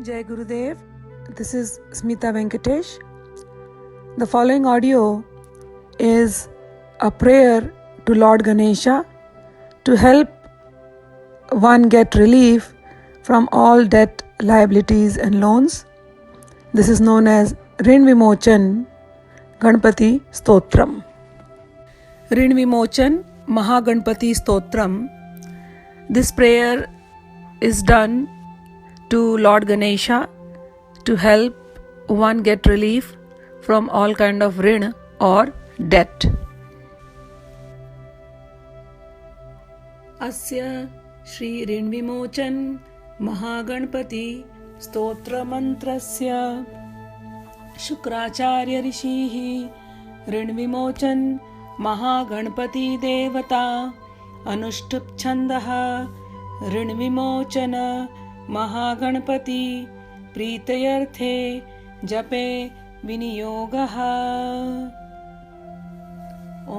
Jai Gurudev. This is Smita Venkatesh. The following audio is a prayer to Lord Ganesha to help one get relief from all debt, liabilities and loans. This is known as Rin Vimochan Ganpati Stotram. Rin Vimochan Mahaganpati Stotram. This prayer is done to Lord Ganesha to help one get relief from all kind of rin or debt. Asya Shri Rin Vimochan Mahaganpati Stotra Mantrasya Shukracharya Rishihi Rin Vimochan Mahaganpati Devata Anushtup Chandaha Rin Vimochana Mahagणपति प्रीतयर्थे जपे विनियोगः ॐ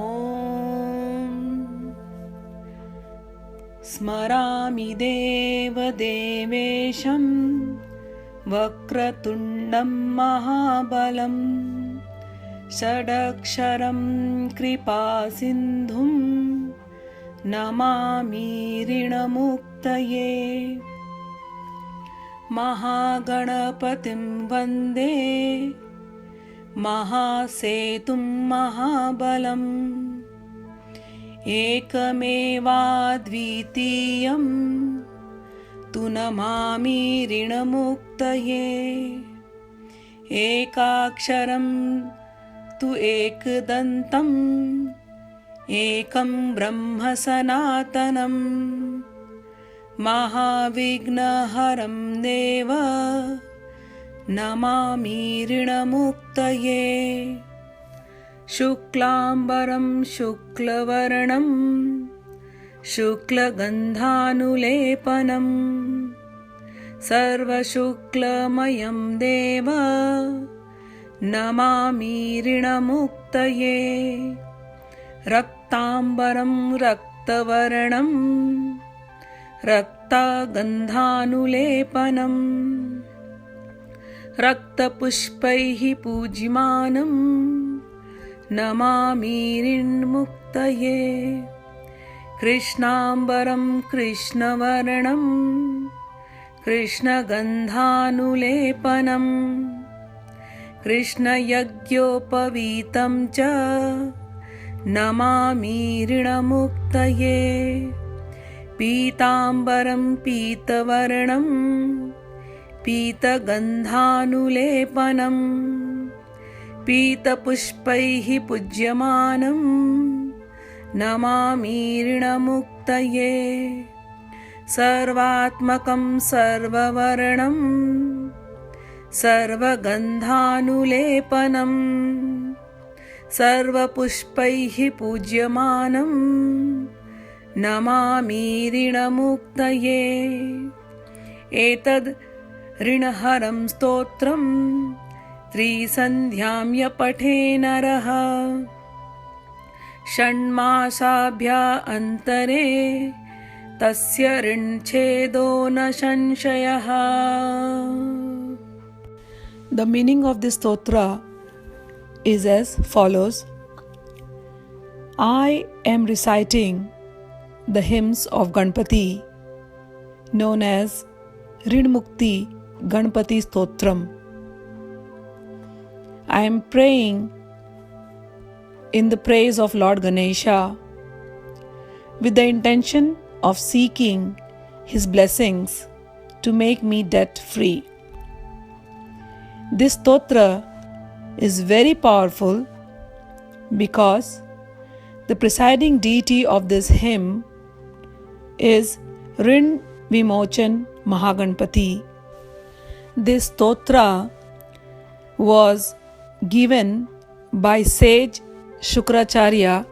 स्मरामि देवदेवेशं वक्रतुण्डं महाबलं षडक्षरं कृपासिन्धुं नमामि ऋणमुक्तये महागणपतिं वन्दे महासेतुं महाबलम् एकमेवाद्वितीयं तु नमामि ऋणमुक्तये एकाक्षरं तु एकदन्तम् एकं ब्रह्म सनातनम् महाविघ्नहरं देव नमामि ऋणमुक्तये शुक्लाम्बरं शुक्लवर्णं शुक्लगन्धानुलेपनं सर्वशुक्लमयं देव नमामि ऋणमुक्तये रक्ताम्बरं रक्तवर्णं रक्तगन्धानुलेपनं रक्तपुष्पैः पूज्यमानं नमामि ऋन्मुक्तये कृष्णाम्बरं कृष्णवर्णं कृष्णगन्धानुलेपनं कृष्णयज्ञोपवीतं च नमामि ऋणमुक्तये पीताम्बरं पीतवर्णं पीतगन्धानुलेपनं पीतपुष्पैः पूज्यमानं नमामि ऋणमुक्तये सर्वात्मकं सर्ववर्णं सर्वगन्धानुलेपनं सर्वपुष्पैः पूज्यमानं नमामि ऋणमुक्तये एतद् ऋणहरं स्तोत्रं त्रिसन्ध्यां य पठे नरः षण्मासाभ्यन्तरे तस्य ऋणच्छेदो न संशयः. The meaning of this stotra is as follows. I am reciting the hymns of Ganpati known as Rinmukti Ganpati Stotram. I am praying in the praise of Lord Ganesha with the intention of seeking his blessings to make me debt free. This stotra is very powerful because the presiding deity of this hymn is Rin Vimochan Mahaganpati. This stotra was given by sage Shukracharya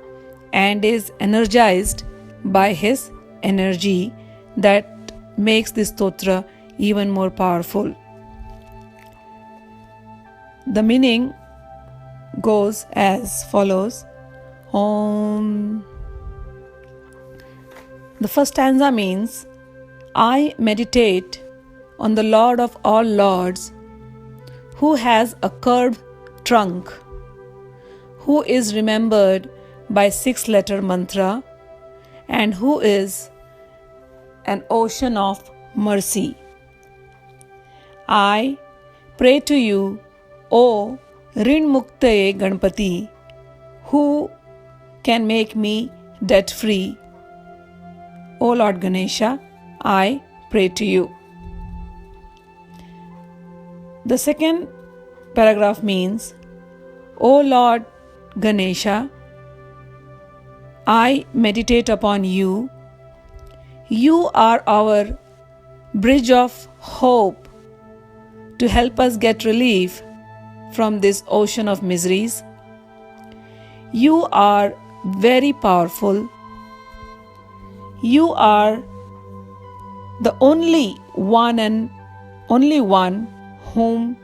and is energized by his energy that makes this stotra even more powerful. The meaning goes as follows. Om. The first stanza means I meditate on the Lord of all lords, who has a curved trunk, who is remembered by 6-letter mantra, and who is an ocean of mercy. I pray to you, O Rin Muktaye Ganpati, who can make me debt free. O Lord Ganesha, I pray to you. The second paragraph means, O Lord Ganesha, I meditate upon you. You are our bridge of hope to help us get relief from this ocean of miseries. You are very powerful. You are the only one and only one whom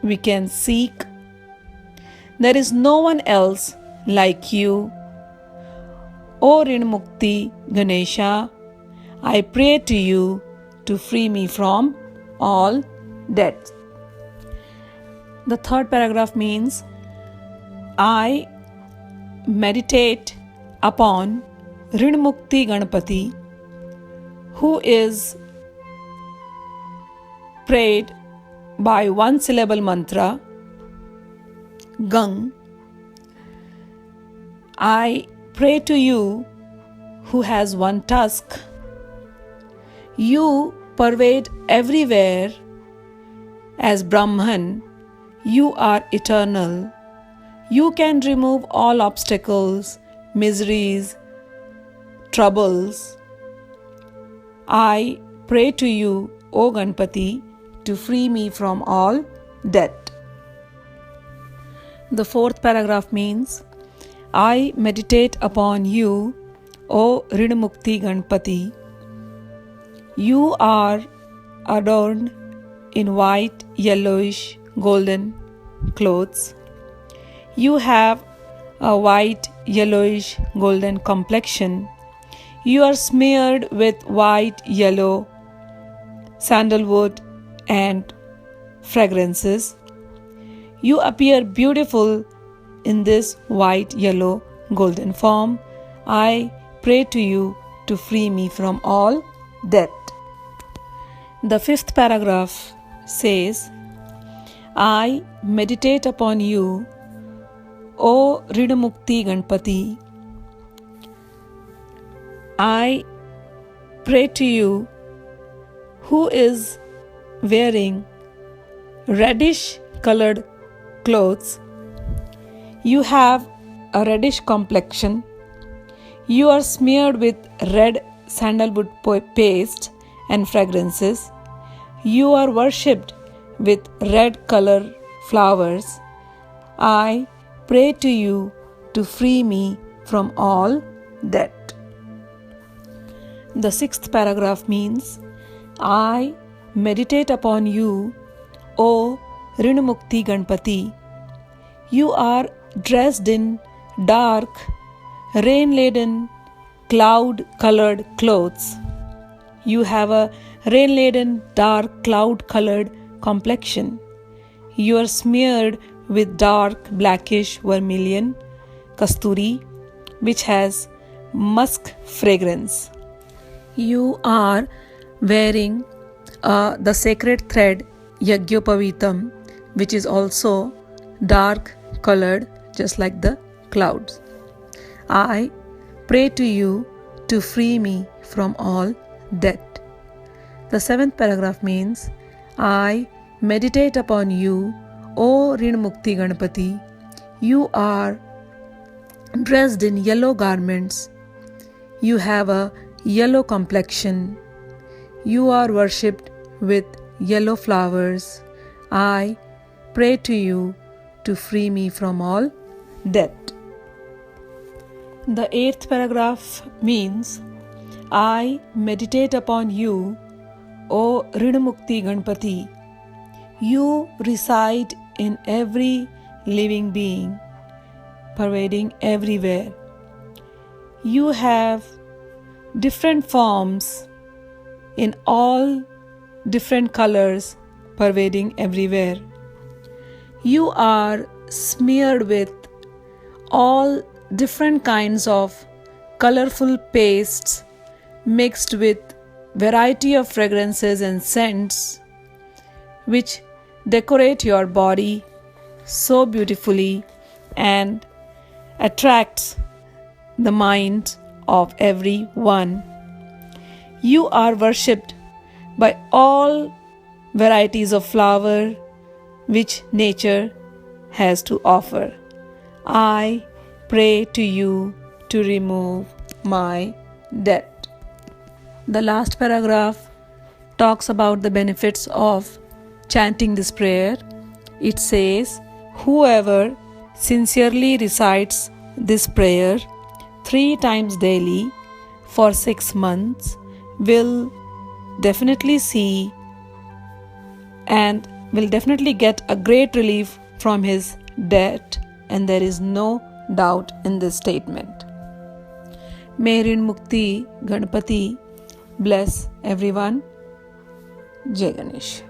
we can seek. There is no one else like you. O Rin Mukti Ganesha, I pray to you to free me from all debt. The third paragraph means, I meditate upon Rin Mukti Ganpati, who is prayed by 1-syllable mantra, Gang. I pray to you, who has one tusk. You pervade everywhere. As Brahman, you are eternal. You can remove all obstacles, miseries, troubles. I pray to you, O Ganpati, to free me from all debt. The fourth paragraph means, I meditate upon you, O Rin Mukti Ganpati. You are adorned in white, yellowish, golden clothes. You have a white, yellowish, golden complexion. You are smeared with white, yellow, sandalwood, and fragrances. You appear beautiful in this white, yellow, golden form. I pray to you to free me from all debt. The fifth paragraph says, I meditate upon you, O Rin Mukti Ganpati. I pray to you, who is wearing reddish colored clothes. You have a reddish complexion. You are smeared with red sandalwood paste and fragrances. You are worshipped with red color flowers. I pray to you to free me from all debt. The sixth paragraph means, I meditate upon you, O Rin Mukti Ganpati. You are dressed in dark, rain-laden, cloud-colored clothes. You have a rain-laden, dark, cloud-colored complexion. You are smeared with dark, blackish vermilion, kasturi, which has musk fragrance. You are wearing the sacred thread Yagyopavitam, which is also dark colored, just like the clouds. I pray to you to free me from all debt. The seventh paragraph means, I meditate upon you, O Rin Mukti Ganpati. You are dressed in yellow garments. You have a yellow complexion. You are worshipped with yellow flowers. I pray to you to free me from all debt. The eighth paragraph means, I meditate upon you, O Rin Mukti Ganpati. You reside in every living being, pervading everywhere. You have different forms in all different colors pervading everywhere. You are smeared with all different kinds of colorful pastes mixed with variety of fragrances and scents which decorate your body so beautifully and attracts the mind of everyone. You are worshipped by all varieties of flower which nature has to offer. I pray to you to remove my debt. The last paragraph talks about the benefits of chanting this prayer. It says, whoever sincerely recites this prayer 3 times daily for 6 months will definitely see and will definitely get a great relief from his debt, and there is no doubt in this statement. May Rin Mukti Ganpati bless everyone. Jai Ganesh.